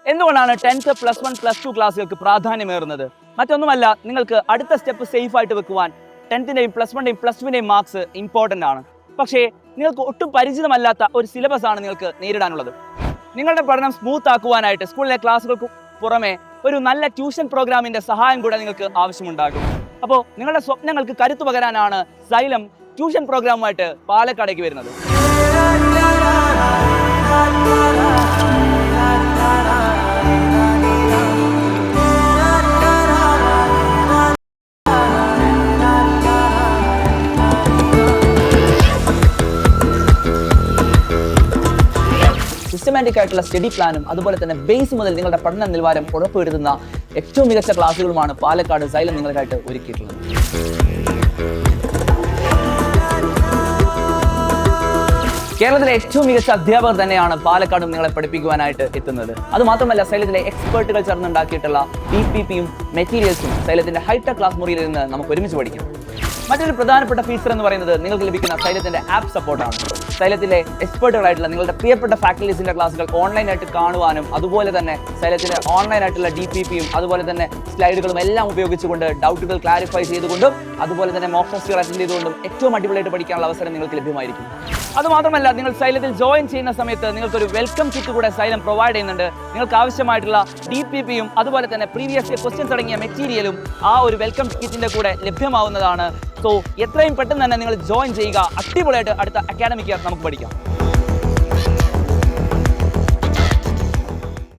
എന്തുകൊണ്ടാണ് 10th +1 +2 ക്ലാസ്സുകൾക്ക് പ്രാധാന്യമേറുന്നത്? മറ്റൊന്നുമല്ല, നിങ്ങൾക്ക് അടുത്ത സ്റ്റെപ്പ് സേഫ് ആയിട്ട് വെക്കുവാൻ 10ന്റെയും +1ന്റെയും +2ന്റെയും മാർക്സ് ഇമ്പോർട്ടൻ്റ് ആണ്. പക്ഷേ നിങ്ങൾക്ക് ഒട്ടും പരിചിതമല്ലാത്ത ഒരു സിലബസ് ആണ് നിങ്ങൾക്ക് നേരിടാനുള്ളത്. നിങ്ങളുടെ പഠനം സ്മൂത്ത് ആക്കുവാനായിട്ട് സ്കൂളിലെ ക്ലാസ്സുകൾക്ക് പുറമെ ഒരു നല്ല ട്യൂഷൻ പ്രോഗ്രാമിന്റെ സഹായം കൂടെ നിങ്ങൾക്ക് ആവശ്യമുണ്ടാകും. അപ്പോൾ നിങ്ങളുടെ സ്വപ്നങ്ങൾക്ക് കരുത്തു പകരാനാണ് സൈലം ട്യൂഷൻ പ്രോഗ്രാമുമായിട്ട് പാലക്കാടേക്ക് വരുന്നത്. സിസ്റ്റമാറ്റിക് ആയിട്ടുള്ള സ്റ്റഡി പ്ലാനും അതുപോലെ തന്നെ ബേസ് മുതൽ നിങ്ങളുടെ പഠന നിലവാരം ഉറപ്പുവരുത്തുന്ന ഏറ്റവും മികച്ച ക്ലാസ്സുകളുമാണ് പാലക്കാട് സൈലം നിങ്ങൾക്കായിട്ട് ഒരുക്കിയിട്ടുള്ളത്. കേരളത്തിലെ ഏറ്റവും മികച്ച അധ്യാപകർ തന്നെയാണ് പാലക്കാടും നിങ്ങളെ പഠിപ്പിക്കുവാനായിട്ട് എത്തുന്നത്. അതുമാത്രമല്ല, സൈലത്തിലെ എക്സ്പേർട്ടുകൾ ചേർന്നുണ്ടാക്കിയിട്ടുള്ള PPPയും മെറ്റീരിയൽസും സൈലത്തിന്റെ ഹൈടെക് ക്ലാസ് മുറിയിൽ നിന്ന് നമുക്ക് ഒരുമിച്ച് പഠിക്കാം. മറ്റൊരു പ്രധാനപ്പെട്ട ഫീച്ചർ എന്ന് പറയുന്നത് നിങ്ങൾക്ക് ലഭിക്കുന്ന സൈലത്തിന്റെ ആപ്പ് സപ്പോർട്ടാണ്. സൈലത്തിലെ എക്സ്പേർട്ടുകളായിട്ടുള്ള നിങ്ങളുടെ പ്രിയപ്പെട്ട ഫാക്കൽറ്റീസിന്റെ ക്ലാസ്സുകൾ ഓൺലൈനായിട്ട് കാണുവാനും അതുപോലെ തന്നെ സൈലത്തിന്റെ ഓൺലൈനായിട്ടുള്ള DPPയും അതുപോലെ തന്നെ സ്ലൈഡുകളും എല്ലാം ഉപയോഗിച്ചുകൊണ്ട് ഡൗട്ടുകൾ ക്ലാരിഫൈ ചെയ്തുകൊണ്ടും അതുപോലെ തന്നെ മോക്ക് ടെസ്റ്റുകൾ അറ്റൻഡ് ചെയ്തുകൊണ്ടും ഏറ്റവും അടിപൊളിയായിട്ട് പഠിക്കാനുള്ള അവസരം നിങ്ങൾക്ക് ലഭ്യമായിരിക്കും. അതുമാത്രമല്ല, നിങ്ങൾ സൈലത്തിൽ ജോയിൻ ചെയ്യുന്ന സമയത്ത് നിങ്ങൾക്കൊരു വെൽക്കം കിറ്റ് കൂടെ സൈലം പ്രൊവൈഡ് ചെയ്യുന്നുണ്ട്. നിങ്ങൾക്ക് ആവശ്യമായിട്ടുള്ള DPPയും അതുപോലെ തന്നെ പ്രീവിയസ് ക്വസ്റ്റ്യൻസ് അടങ്ങിയ മെറ്റീരിയലും ആ ഒരു വെൽക്കം കിറ്റിന്റെ കൂടെ ലഭ്യമാവുന്നതാണ്. സോ എത്രയും പെട്ടെന്ന് തന്നെ നിങ്ങൾ ജോയിൻ ചെയ്യുക. അടിപൊളിയായിട്ട് അടുത്ത അക്കാഡമിക് ഇയർ നമുക്ക് പഠിക്കാം.